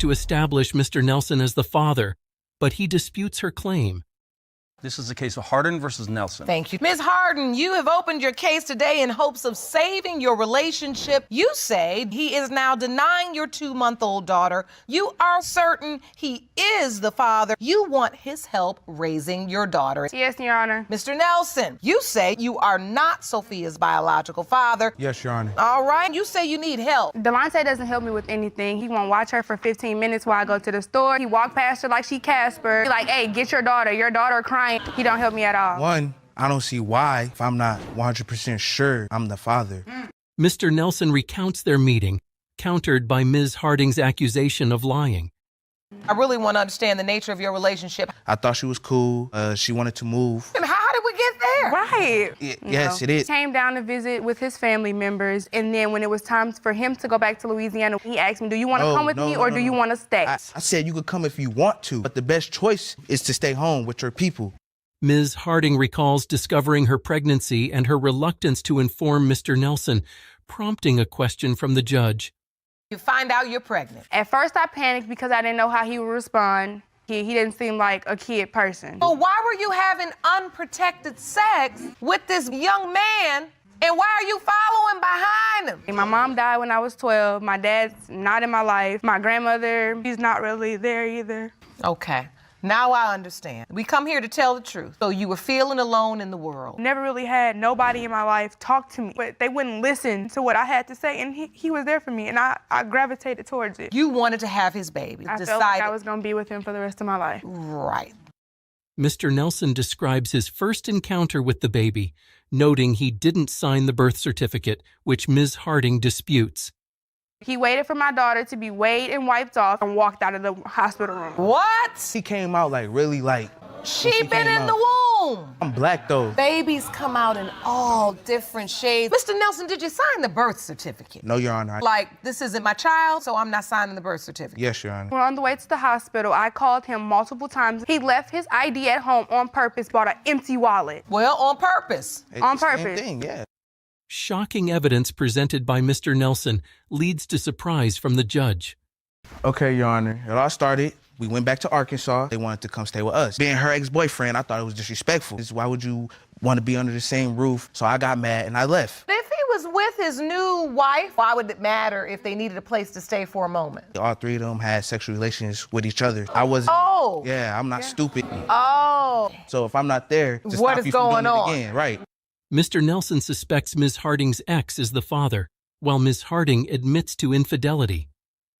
to establish Mr. Nelson as the father, but he disputes her claim. This is the case of Hardin versus Nelson. Thank you. Ms. Hardin, you have opened your case today in hopes of saving your relationship. You say he is now denying your 2-month-old daughter. You are certain he is the father. You want his help raising your daughter. Yes, Your Honor. Mr. Nelson, you say you are not Sophia's biological father. Yes, Your Honor. All right. You say you need help. Delonte doesn't help me with anything. He won't watch her for 15 minutes while I go to the store. He walked past her like she Casper. He like, hey, get your daughter crying. He don't help me at all. One, I don't see why, if I'm not 100% sure I'm the father. Mr. Nelson recounts their meeting, countered by Ms. Harding's accusation of lying. I really want to understand the nature of your relationship. I thought she was cool. She wanted to move. And how did we get there? Right. Yes, it is. He came down to visit with his family members, and then when it was time for him to go back to Louisiana, he asked me, do you want to come with me or do you want to stay? I said you could come if you want to, but the best choice is to stay home with your people. Ms. Harding recalls discovering her pregnancy and her reluctance to inform Mr. Nelson, prompting a question from the judge. You find out you're pregnant. At first, I panicked because I didn't know how he would respond. He didn't seem like a kid person. Well, why were you having unprotected sex with this young man, and why are you following behind him? My mom died when I was 12. My dad's not in my life. My grandmother, she's not really there either. Okay. Now I understand. We come here to tell the truth. So you were feeling alone in the world. Never really had nobody in my life talk to me, but they wouldn't listen to what I had to say, and he was there for me, and I gravitated towards it. You wanted to have his baby. I felt like I was going to be with him for the rest of my life. Right. Mr. Nelson describes his first encounter with the baby, noting he didn't sign the birth certificate, which Ms. Harding disputes. He waited for my daughter to be weighed and wiped off and walked out of the hospital room. What? He came out like really like... She been in the womb. I'm black though. Babies come out in all different shades. Mr. Nelson, did you sign the birth certificate? No, Your Honor. Like, this isn't my child, so I'm not signing the birth certificate. Yes, Your Honor. We're on the way to the hospital. I called him multiple times. He left his ID at home on purpose, bought an empty wallet. Well, on purpose. On Same purpose. thing, yeah. Shocking evidence presented by Mr. Nelson leads to surprise from the judge. Okay, Your Honor. It all started. We went back to Arkansas. They wanted to come stay with us. Being her ex-boyfriend, I thought it was disrespectful. Why would you want to be under the same roof? So I got mad and I left. If he was with his new wife, why would it matter if they needed a place to stay for a moment? All three of them had sexual relations with each other. I wasn't. Oh. Yeah, I'm not stupid. Oh. So if I'm not there, to What stop is you from going doing on? it again, right? Mr. Nelson suspects Ms. Harding's ex is the father, while Ms. Harding admits to infidelity.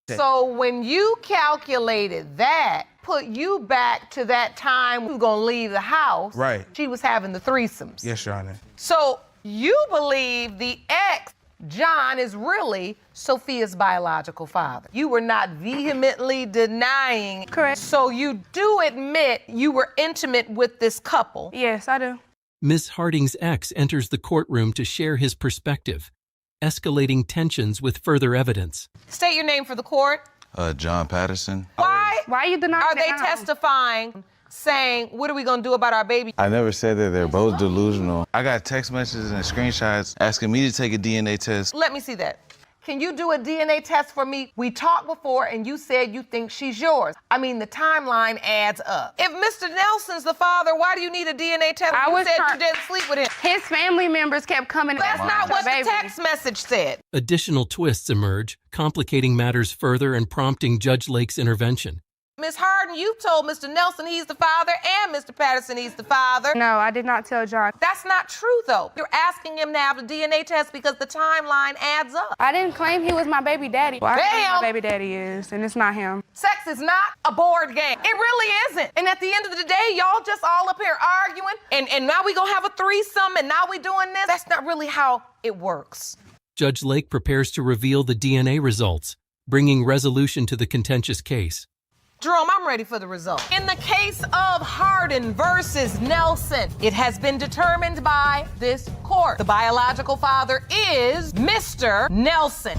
So when you calculated that, put you back to that time we were gonna leave the house. Right. She was having the threesomes. Yes, Your Honor. So you believe the ex, John, is really Sophia's biological father. You were not vehemently denying. Correct. So you do admit you were intimate with this couple. Yes, I do. Ms. Harding's ex enters the courtroom to share his perspective, escalating tensions with further evidence. State your name for the court. John Patterson. Why are you denying are they that now? testifying, saying, what are we gonna do about our baby? I never said that. They're both delusional. I got text messages and screenshots asking me to take a DNA test. Let me see that. Can you do a DNA test for me? We talked before and you said you think she's yours. I mean, the timeline adds up. If Mr. Nelson's the father, why do you need a DNA test? You said you didn't sleep with him. His family members kept coming. That's not what the text message said. Additional twists emerge, complicating matters further and prompting Judge Lake's intervention. Ms. Hardin, you told Mr. Nelson he's the father and Mr. Patterson he's the father. No, I did not tell John. That's not true, though. You're asking him to have a DNA test because the timeline adds up. I didn't claim he was my baby daddy. Well, I know who Damn. my baby daddy is, and it's not him. Sex is not a board game. It really isn't. And at the end of the day, y'all just all up here arguing, and now we gonna have a threesome, and now we doing this. That's not really how it works. Judge Lake prepares to reveal the DNA results, bringing resolution to the contentious case. Jerome, I'm ready for the result. In the case of Hardin versus Nelson, it has been determined by this court. The biological father is Mr. Nelson.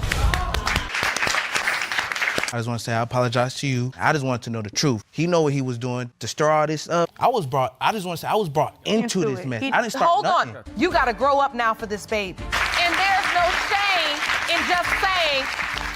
I just want to say I apologize to you. I just wanted to know the truth. He know what he was doing to stir all this up. I just want to say I was brought into this mess. I didn't start Hold nothing. on. You got to grow up now for this baby. And there's no shame in just saying,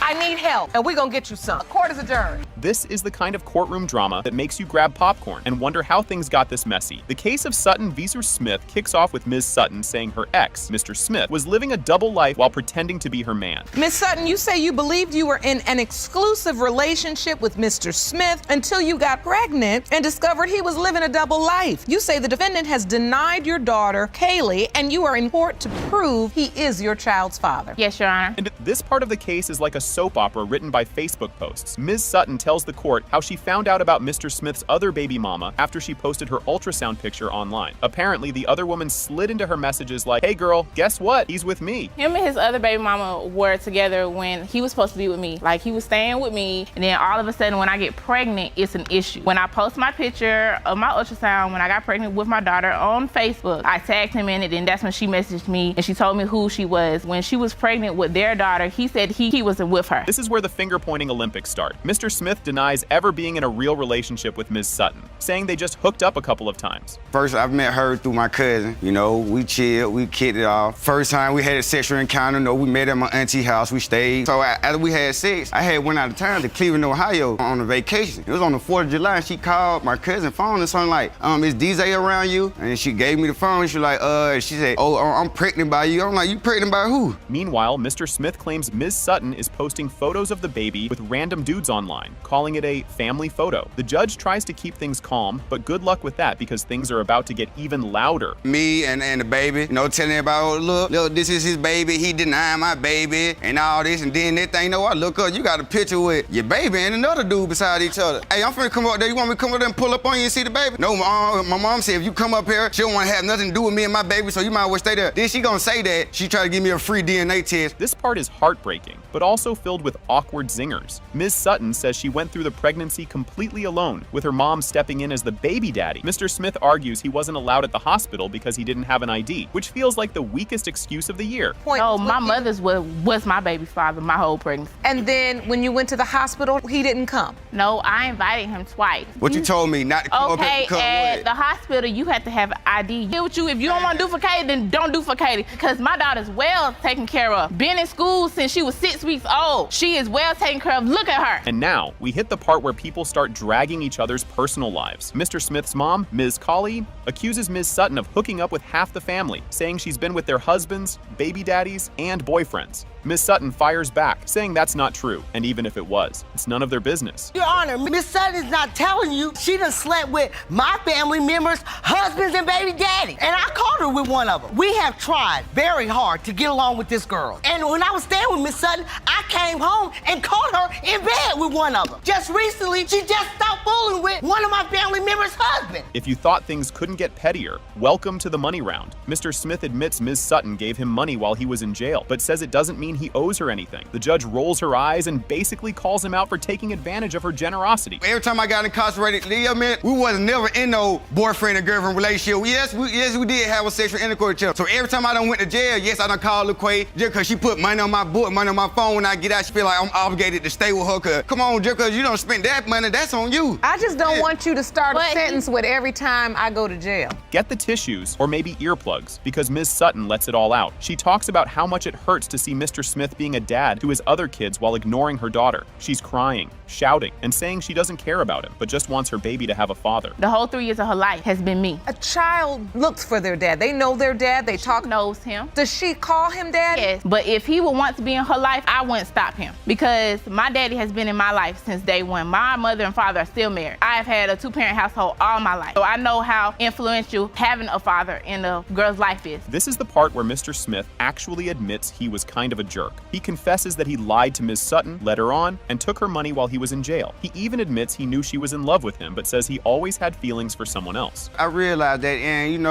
I need help, and we're gonna get you some. Court is adjourned. This is the kind of courtroom drama that makes you grab popcorn and wonder how things got this messy. The case of Sutton v. Smith kicks off with Ms. Sutton saying her ex, Mr. Smith, was living a double life while pretending to be her man. Ms. Sutton, you say you believed you were in an exclusive relationship with Mr. Smith until you got pregnant and discovered he was living a double life. You say the defendant has denied your daughter, Kaylee, and you are in court to prove he is your child's father. Yes, Your Honor. And this part of the case is like a soap opera written by Facebook posts. Ms. Sutton tells the court how she found out about Mr. Smith's other baby mama after she posted her ultrasound picture online. Apparently, the other woman slid into her messages like, "Hey girl, guess what? He's with me." Him and his other baby mama were together when he was supposed to be with me. Like, he was staying with me, and then all of a sudden when I get pregnant, it's an issue. When I post my picture of my ultrasound when I got pregnant with my daughter on Facebook, I tagged him in it, and that's when she messaged me and she told me who she was. When she was pregnant with their daughter, he said he wasn't with her. This is where the finger-pointing Olympics start. Mr. Smith denies ever being in a real relationship with Ms. Sutton, saying they just hooked up a couple of times. First, I met her through my cousin. You know, we chilled, we kicked it off. First time we had a sexual encounter, we met at my auntie's house, we stayed. So after we had sex, I had went out of town to Cleveland, Ohio on a vacation. It was on the 4th of July, and she called my cousin's phone and something like, is DJ around you? And she gave me the phone, she was like, she said, oh, I'm pregnant by you. I'm like, you pregnant by who? Meanwhile, Mr. Smith claims Ms. Sutton is posting photos of the baby with random dudes online, calling it a family photo. The judge tries to keep things calm, but good luck with that because things are about to get even louder. Me and the baby, telling everybody, oh, look, this is his baby, he denying my baby, and all this, and then that thing, I look up, you got a picture with your baby and another dude beside each other. Hey, I'm finna come up there, you want me to come up there and pull up on you and see the baby? No, my mom said if you come up here, she don't want to have nothing to do with me and my baby, so you might as well stay there. Then she gonna say that she tried to give me a free DNA test. This part is heartbreaking, but also filled with awkward zingers. Ms. Sutton says she went through the pregnancy completely alone, with her mom stepping in as the baby daddy. Mr. Smith argues he wasn't allowed at the hospital because he didn't have an ID, which feels like the weakest excuse of the year. No, my mother's was my baby's father my whole pregnancy. And then when you went to the hospital, he didn't come? No, I invited him twice. What you told me not to come up here because at the hospital, you have to have an ID. Get with you. If you don't want to do for Katie, then don't do for Katie. Because my daughter's well taken care of. Been in school since she was 6 weeks old. She is well taken care of. Look at her. And now, we hit the part where people start dragging each other's personal lives. Mr. Smith's mom, Ms. Colley, accuses Ms. Sutton of hooking up with half the family, saying she's been with their husbands, baby daddies, and boyfriends. Ms. Sutton fires back, saying that's not true, and even if it was, it's none of their business. Your Honor, Miss Sutton is not telling you she done slept with my family members, husbands, and baby daddy. And I caught her with one of them. We have tried very hard to get along with this girl. And when I was staying with Miss Sutton, I came home and caught her in bed with one of them. Just recently, she just stopped fooling with one of my family members' husbands. If you thought things couldn't get pettier, welcome to the money round. Mr. Smith admits Ms. Sutton gave him money while he was in jail, but says it doesn't mean he owes her anything. The judge rolls her eyes and basically calls him out for taking advantage of her generosity. Every time I got incarcerated, we wasn't never in no boyfriend and girlfriend relationship. Yes, we did have a sexual intercourse. So every time I done went to jail, yes, I done called LaQuay just because she put money on my book, money on my phone. When I get out, she feel like I'm obligated to stay with her. Cause come on, just because you don't spend that money, that's on you. I just don't want you to start a sentence with every time I go to jail. Get the tissues or maybe earplugs because Ms. Sutton lets it all out. She talks about how much it hurts to see Mr. Smith being a dad to his other kids while ignoring her daughter. She's crying, shouting, and saying she doesn't care about him, but just wants her baby to have a father. The whole 3 years of her life has been me. A child looks for their dad. They know their dad. They talk. Knows him. Does she call him daddy? Yes, but if he would want to be in her life, I wouldn't stop him because my daddy has been in my life since day one. My mother and father are still married. I have had a 2-parent household all my life, so I know how influential having a father in a girl's life is. This is the part where Mr. Smith actually admits he was kind of a jerk. He confesses that he lied to Ms. Sutton, led her on, and took her money while he was in jail. He even admits he knew she was in love with him, but says he always had feelings for someone else. I realized that, and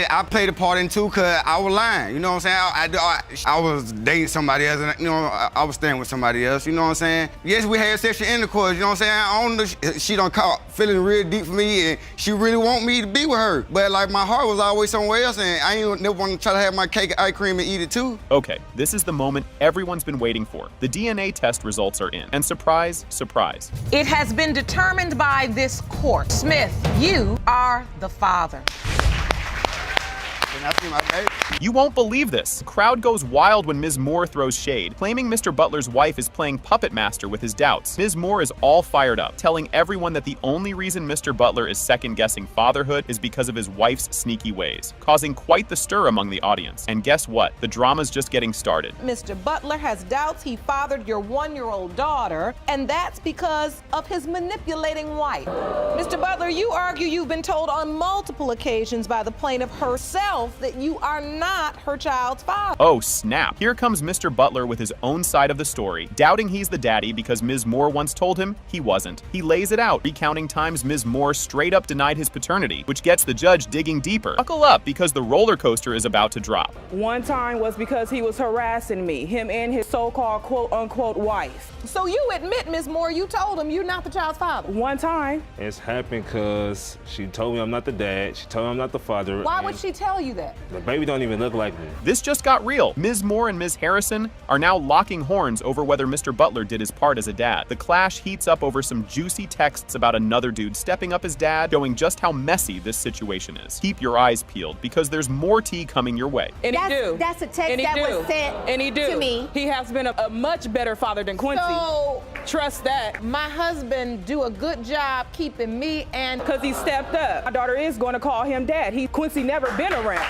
I played a part in too, because I was lying, you know what I'm saying? I was dating somebody else, and I was staying with somebody else, you know what I'm saying? Yes, we had sexual intercourse, you know what I'm saying? She done caught feeling real deep for me, and she really want me to be with her. But like my heart was always somewhere else, and I ain't never want to try to have my cake and ice cream and eat it too. Okay, this is the moment everyone's been waiting for. The DNA test results are in, and surprise, surprise. It has been determined by this court. Smith, you are the father. Can I see my baby? You won't believe this. The crowd goes wild when Ms. Moore throws shade, claiming Mr. Butler's wife is playing puppet master with his doubts. Ms. Moore is all fired up, telling everyone that the only reason Mr. Butler is second-guessing fatherhood is because of his wife's sneaky ways, causing quite the stir among the audience. And guess what? The drama's just getting started. Mr. Butler has doubts he fathered your 1-year-old daughter, and that's because of his manipulating wife. Mr. Butler, you argue you've been told on multiple occasions by the plaintiff herself that you are not her child's father. Oh, snap. Here comes Mr. Butler with his own side of the story, doubting he's the daddy because Ms. Moore once told him he wasn't. He lays it out, recounting times Ms. Moore straight up denied his paternity, which gets the judge digging deeper. Buckle up, because the roller coaster is about to drop. One time was because he was harassing me, him and his so-called quote-unquote wife. So you admit, Ms. Moore, you told him you're not the child's father? One time. It's happened because she told me I'm not the dad, she told me I'm not the father. Why would she tell you that? The baby don't even look like me. This just got real. Ms. Moore and Ms. Harrison are now locking horns over whether Mr. Butler did his part as a dad. The clash heats up over some juicy texts about another dude stepping up as dad, showing just how messy this situation is. Keep your eyes peeled, because there's more tea coming your way. And that's a text that was sent to me. He has been a much better father than Quincy. So, trust that. My husband do a good job keeping me and... Because he stepped up. My daughter is going to call him dad. Quincy never been around.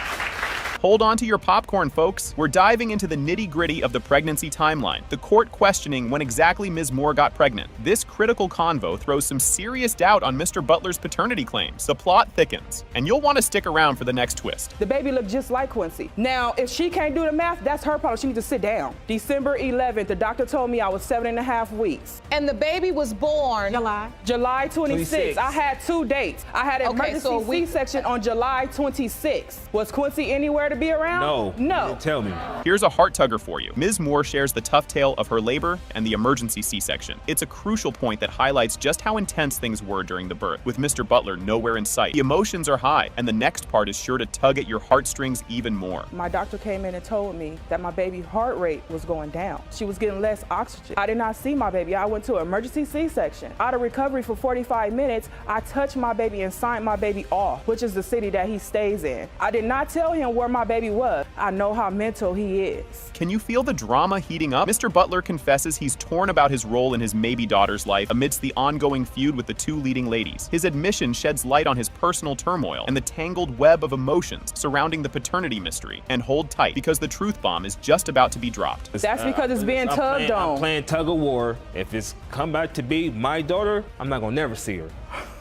Hold on to your popcorn, folks. We're diving into the nitty-gritty of the pregnancy timeline, the court questioning when exactly Ms. Moore got pregnant. This critical convo throws some serious doubt on Mr. Butler's paternity claims. The plot thickens, and you'll want to stick around for the next twist. The baby looked just like Quincy. Now, if she can't do the math, that's her problem. She needs to sit down. December 11th, the doctor told me I was 7.5 weeks. And the baby was born... July 26th. I had 2 dates. I had an emergency C-section on July 26th. Was Quincy anywhere to be around? No. Tell me. Here's a heart tugger for you. Ms. Moore shares the tough tale of her labor and the emergency C-section. It's a crucial point that highlights just how intense things were during the birth, with Mr. Butler nowhere in sight. The emotions are high, and the next part is sure to tug at your heartstrings even more. My doctor came in and told me that my baby's heart rate was going down. She was getting less oxygen. I did not see my baby. I went to an emergency C-section. Out of recovery for 45 minutes, I touched my baby and signed my baby off, which is the city that he stays in. I did not tell him where my baby was. I know how mental he is. Can you feel the drama heating up? Mr. Butler confesses he's torn about his role in his maybe daughter's life amidst the ongoing feud with the two leading ladies. His admission sheds light on his personal turmoil and the tangled web of emotions surrounding the paternity mystery. And hold tight, because the truth bomb is just about to be dropped. That's because it's being tugged on. I'm playing tug of war. If it's come back to be my daughter, I'm not gonna never see her.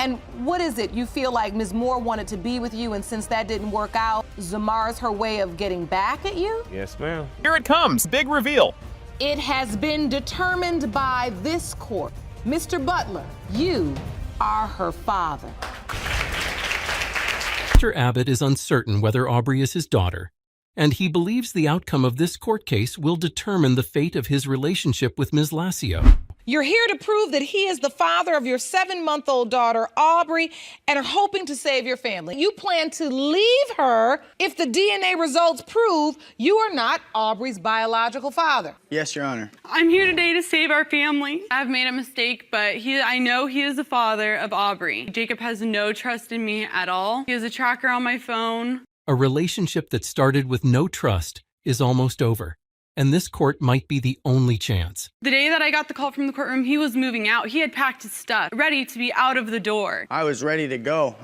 And what is it you feel like Ms. Moore wanted to be with you, and since that didn't work out, Zamar's her way of getting back at you? Yes, ma'am. Here it comes, big reveal. It has been determined by this court. Mr. Butler, you are her father. Mr. Abbott is uncertain whether Aubrey is his daughter, and he believes the outcome of this court case will determine the fate of his relationship with Ms. Lassio. You're here to prove that he is the father of your 7-month-old daughter, Aubrey, and are hoping to save your family. You plan to leave her if the DNA results prove you are not Aubrey's biological father. Yes, Your Honor. I'm here today to save our family. I've made a mistake, but I know he is the father of Aubrey. Jacob has no trust in me at all. He has a tracker on my phone. A relationship that started with no trust is almost over, and this court might be the only chance. The day that I got the call from the courtroom, he was moving out. He had packed his stuff, ready to be out of the door. I was ready to go.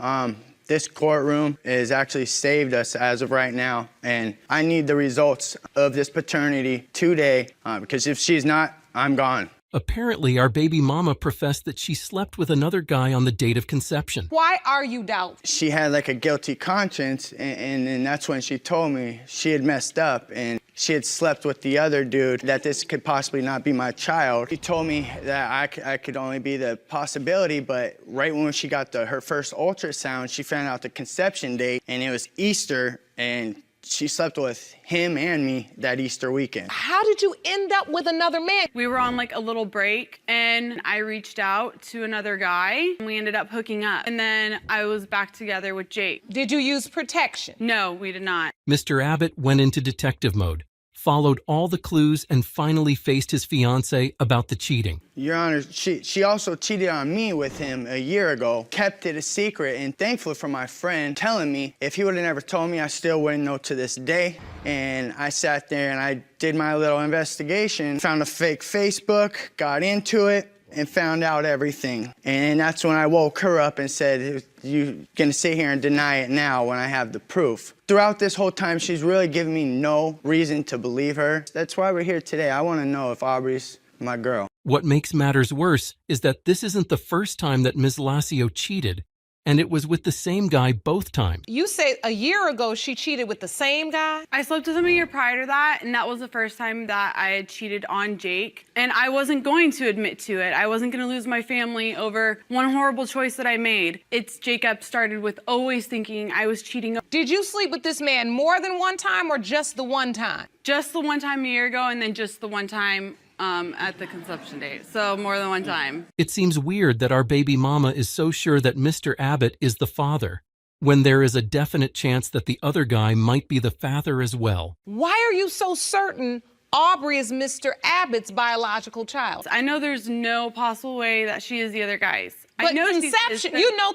This courtroom has actually saved us as of right now, and I need the results of this paternity today, because if she's not, I'm gone. Apparently, our baby mama professed that she slept with another guy on the date of conception. Why are you doubtful? She had like a guilty conscience, and that's when she told me she had messed up and she had slept with the other dude, that this could possibly not be my child. She told me that I could only be the possibility, but right when she got her first ultrasound, she found out the conception date, and it was Easter, and she slept with him and me that Easter weekend. How did you end up with another man? We were on like a little break, and I reached out to another guy. We ended up hooking up, and then I was back together with Jake. Did you use protection? No, we did not. Mr. Abbott went into detective mode, followed all the clues and finally faced his fiancée about the cheating. Your Honor, she also cheated on me with him a year ago, kept it a secret, and thankfully for my friend telling me, if he would have never told me, I still wouldn't know to this day. And I sat there and I did my little investigation, found a fake Facebook, got into it, and found out everything. And that's when I woke her up and said, "You're gonna sit here and deny it now when I have the proof." Throughout this whole time, she's really given me no reason to believe her. That's why we're here today. I wanna know if Aubrey's my girl. What makes matters worse is that this isn't the first time that Ms. Lacio cheated, and it was with the same guy both times. You say a year ago she cheated with the same guy? I slept with him a year prior to that, and that was the first time that I had cheated on Jake. And I wasn't going to admit to it. I wasn't going to lose my family over one horrible choice that I made. Jacob started with always thinking I was cheating. Did you sleep with this man more than one time or just the one time? Just the one time a year ago, and then just the one time at the conception date. So more than one time. It seems weird that our baby mama is so sure that Mr. Abbott is the father, when there is a definite chance that the other guy might be the father as well. Why are you so certain Aubrey is Mr. Abbott's biological child? I know there's no possible way that she is the other guy's. But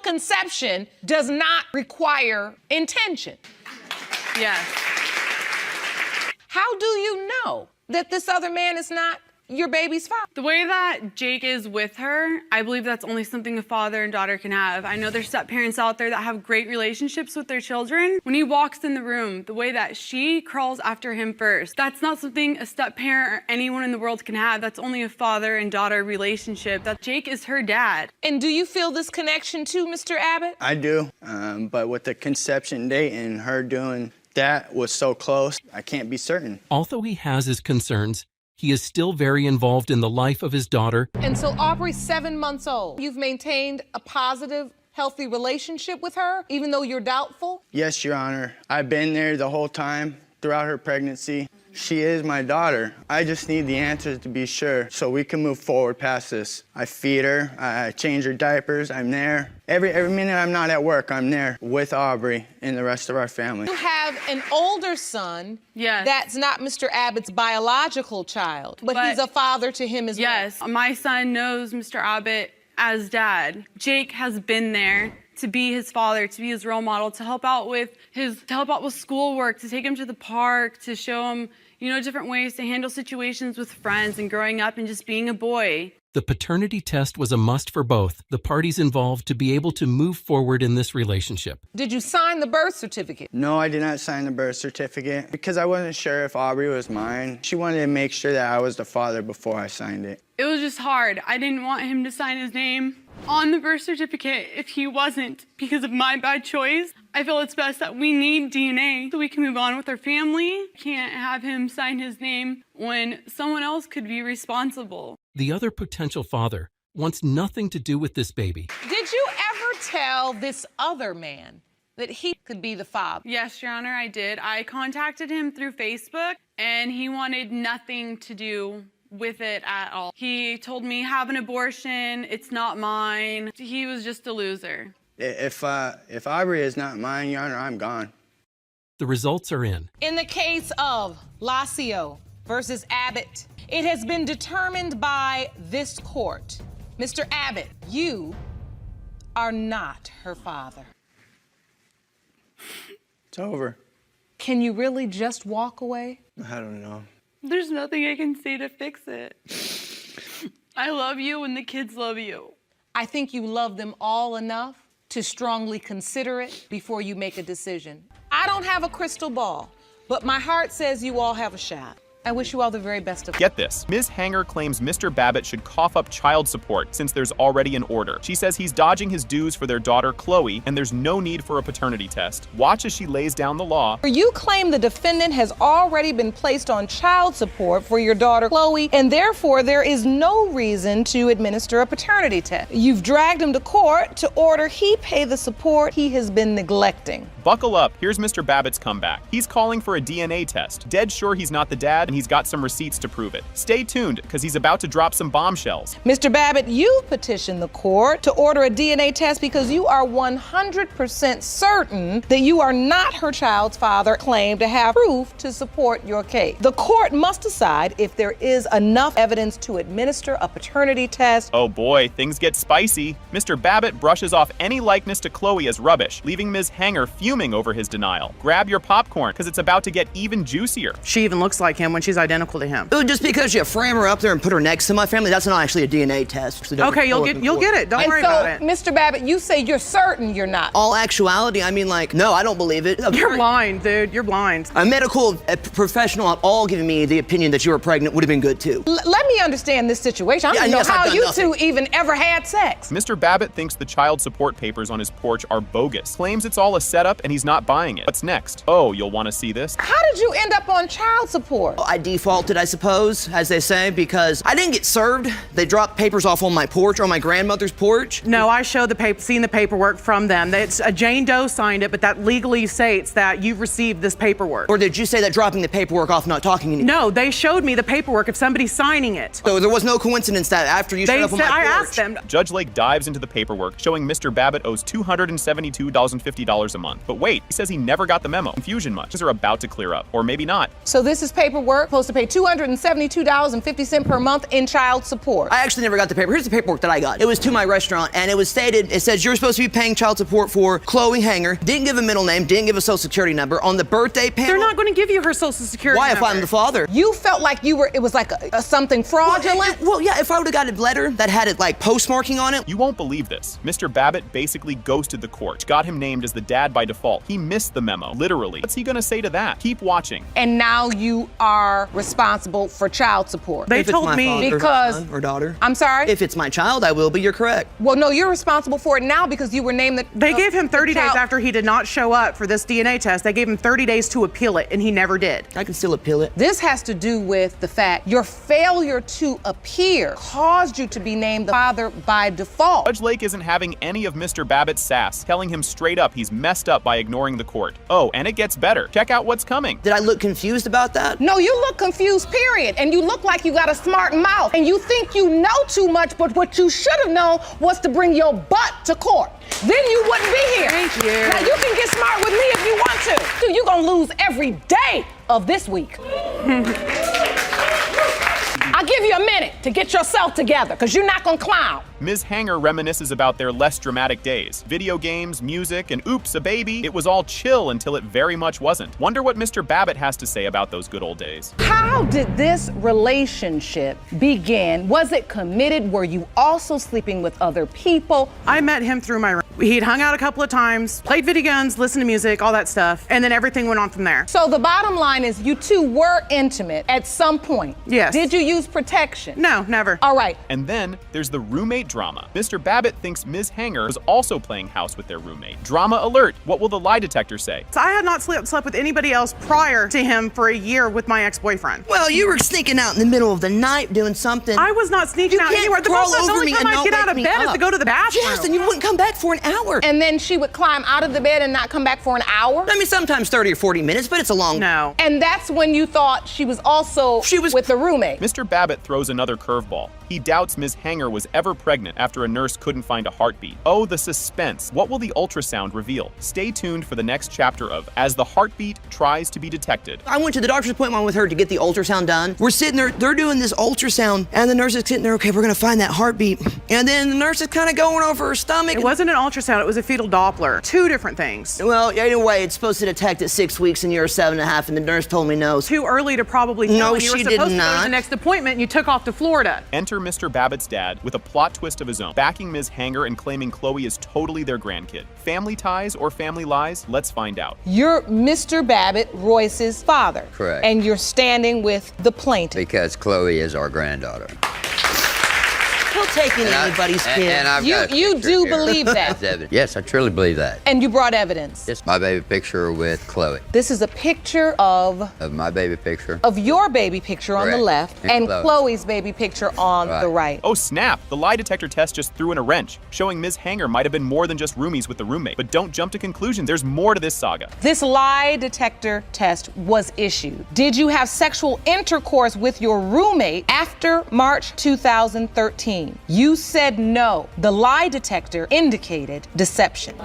conception does not require intention. Yes. How do you know that this other man is not your baby's father? The way that Jake is with her, I believe that's only something a father and daughter can have. I know there's step-parents out there that have great relationships with their children. When he walks in the room, the way that she crawls after him first, that's not something a step-parent or anyone in the world can have. That's only a father and daughter relationship. That Jake is her dad. And do you feel this connection to Mr. Abbott? I do, but with the conception date and her doing that was so close, I can't be certain. Although he has his concerns, he is still very involved in the life of his daughter. And so Aubrey's 7 months old. You've maintained a positive, healthy relationship with her, even though you're doubtful? Yes, Your Honor. I've been there the whole time, throughout her pregnancy. She is my daughter. I just need the answers to be sure so we can move forward past this. I feed her, I change her diapers, I'm there. Every minute I'm not at work, I'm there with Aubrey and the rest of our family. You have an older son that's not Mr. Abbott's biological child, but he's a father to him as well. Yes, my son knows Mr. Abbott as dad. Jake has been there to be his father, to be his role model, to help out with schoolwork, to take him to the park, to show him, different ways to handle situations with friends and growing up and just being a boy. The paternity test was a must for both the parties involved to be able to move forward in this relationship. Did you sign the birth certificate? No, I did not sign the birth certificate because I wasn't sure if Aubrey was mine. She wanted to make sure that I was the father before I signed it. It was just hard. I didn't want him to sign his name on the birth certificate if he wasn't because of my bad choice. I feel it's best that we need DNA so we can move on with our family. Can't have him sign his name when someone else could be responsible. The other potential father wants nothing to do with this baby. Did you ever tell this other man that he could be the father? Yes, Your Honor, I did. I contacted him through Facebook, and he wanted nothing to do with it at all. He told me, have an abortion, it's not mine. He was just a loser. If Aubrey is not mine, Your Honor, I'm gone. The results are in. In the case of Lacio versus Abbott, it has been determined by this court. Mr. Abbott, you are not her father. It's over. Can you really just walk away? I don't know. There's nothing I can say to fix it. I love you and the kids love you. I think you love them all enough to strongly consider it before you make a decision. I don't have a crystal ball, but my heart says you all have a shot. I wish you all the very best of luck. Get this. Ms. Hanger claims Mr. Babbitt should cough up child support since there's already an order. She says he's dodging his dues for their daughter, Chloe, and there's no need for a paternity test. Watch as she lays down the law. You claim the defendant has already been placed on child support for your daughter, Chloe, and therefore there is no reason to administer a paternity test. You've dragged him to court to order he pay the support he has been neglecting. Buckle up. Here's Mr. Babbitt's comeback. He's calling for a DNA test. Dead sure he's not the dad, and he's got some receipts to prove it. Stay tuned, because he's about to drop some bombshells. Mr. Babbitt, you petitioned the court to order a DNA test because you are 100% certain that you are not her child's father, claim to have proof to support your case. The court must decide if there is enough evidence to administer a paternity test. Oh boy, things get spicy. Mr. Babbitt brushes off any likeness to Chloe as rubbish, leaving Ms. Hanger fuming over his denial. Grab your popcorn, because it's about to get even juicier. She even looks like him when she's identical to him. Just because you frame her up there and put her next to my family, that's not actually a DNA test. Okay, you'll get it. Don't worry about it. Mr. Babbitt, you say you're certain you're not. All actuality, I mean, like, no, I don't believe it. You're blind, dude. You're blind. A medical professional at all giving me the opinion that you were pregnant would have been good too. Let me understand this situation. I don't know how you two even ever had sex. Mr. Babbitt thinks the child support papers on his porch are bogus, claims it's all a setup and he's not buying it. What's next? Oh, you'll want to see this? How did you end up on child support? I defaulted, I suppose, as they say, because I didn't get served. They dropped papers off on my porch, on my grandmother's porch. No, I showed seen the paperwork from them. Jane Doe signed it, but that legally states that you've received this paperwork. Or did you say that dropping the paperwork off, not talking anymore? No, they showed me the paperwork of somebody signing it. So there was no coincidence that after you showed up on my porch. I asked them. Judge Lake dives into the paperwork, showing Mr. Babbitt owes $272.50 a month. But wait, he says he never got the memo. Confusion much. Things are about to clear up. Or maybe not. So this is paperwork, supposed to pay $272.50 per month in child support. I actually never got the paper. Here's the paperwork that I got. It was to my restaurant, and it was stated, it says you're supposed to be paying child support for Chloe Hanger. Didn't give a middle name, didn't give a social security number. On the birthday panel. They're not going to give you her social security number. number. Why, if I'm the father? You felt like it was like something fraudulent? Well, yeah, if I would have got a letter that had it like postmarking on it. You won't believe this. Mr. Babbitt basically ghosted the court, got him named as the dad by default. He missed the memo, literally. What's he gonna say to that? Keep watching. And now you are responsible for child support. They told me because son or daughter. I'm sorry? If it's my child, I will, but you're correct. Well, no, you're responsible for it now because you were named the They gave him 30 days after he did not show up for this DNA test. They gave him 30 days to appeal it, and he never did. I can still appeal it. This has to do with the fact your failure to appear caused you to be named the father by default. Judge Lake isn't having any of Mr. Babbitt's sass, telling him straight up he's messed up by ignoring the court. Oh, and it gets better. Check out what's coming. Did I look confused about that? No, you look confused, period. And you look like you got a smart mouth. And you think you know too much, but what you should have known was to bring your butt to court. Then you wouldn't be here. Thank you. Now you can get smart with me if you want to. Dude, you're gonna lose every day of this week. I'll give you a minute to get yourself together, because you're not gonna clown. Ms. Hanger reminisces about their less dramatic days. Video games, music, and oops, a baby. It was all chill until it very much wasn't. Wonder what Mr. Babbitt has to say about those good old days. How did this relationship begin? Was it committed? Were you also sleeping with other people? I met him through my room. He'd hung out a couple of times, played video games, listened to music, all that stuff, and then everything went on from there. So the bottom line is you two were intimate at some point. Yes. Did you use protection? No, never. All right. And then there's the roommate drama. Mr. Babbitt thinks Ms. Hanger was also playing house with their roommate. Drama alert. What will the lie detector say? So I had not slept with anybody else prior to him for a year with my ex-boyfriend. Well, you were sneaking out in the middle of the night doing something. I was not sneaking out anywhere. The only time I'd get out of bed is to go to the bathroom. Yes, and you wouldn't come back for an hour. And then she would climb out of the bed and not come back for an hour? I mean, sometimes 30 or 40 minutes, but it's a long... No. And that's when you thought she was also with the roommate. Mr. Babbitt throws another curveball. He doubts Ms. Hanger was ever pregnant after a nurse couldn't find a heartbeat. Oh, the suspense. What will the ultrasound reveal? Stay tuned for the next chapter of As the Heartbeat Tries to Be Detected. I went to the doctor's appointment with her to get the ultrasound done. We're sitting there, they're doing this ultrasound, and the nurse is sitting there, okay, we're gonna find that heartbeat. And then the nurse is kind of going over her stomach. It wasn't an ultrasound, it was a fetal Doppler. Two different things. Well, anyway, it's supposed to detect at 6 weeks and you're 7.5, and the nurse told me no. Too early to probably tell. No, you were she supposed did to go to not. the next appointment and you took off to Florida. Enter Mr. Babbitt's dad with a plot twist of his own, backing Ms. Hanger and claiming Chloe is totally their grandkid. Family ties or family lies? Let's find out. You're Mr. Babbitt, Royce's father. Correct. And you're standing with the plaintiff. Because Chloe is our granddaughter. He'll take anybody's kid. And I've got a You picture do here. believe that? That's evidence. Yes, I truly believe that. And you brought evidence. It's my baby picture with Chloe. This is a picture of My baby picture. your baby picture on the Correct. left And and Chloe. Chloe's baby picture on the right. Oh snap! The lie detector test just threw in a wrench, showing Ms. Hanger might have been more than just roomies with the roommate. But don't jump to conclusions, there's more to this saga. This lie detector test was issued. Did you have sexual intercourse with your roommate after March 2013? You said no. The lie detector indicated deception.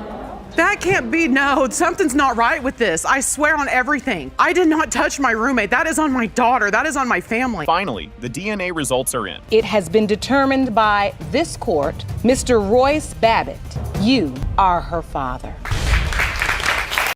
That can't be, no. Something's not right with this. I swear on everything. I did not touch my roommate. That is on my daughter. That is on my family. Finally, the DNA results are in. It has been determined by this court, Mr. Royce Babbitt, you are her father.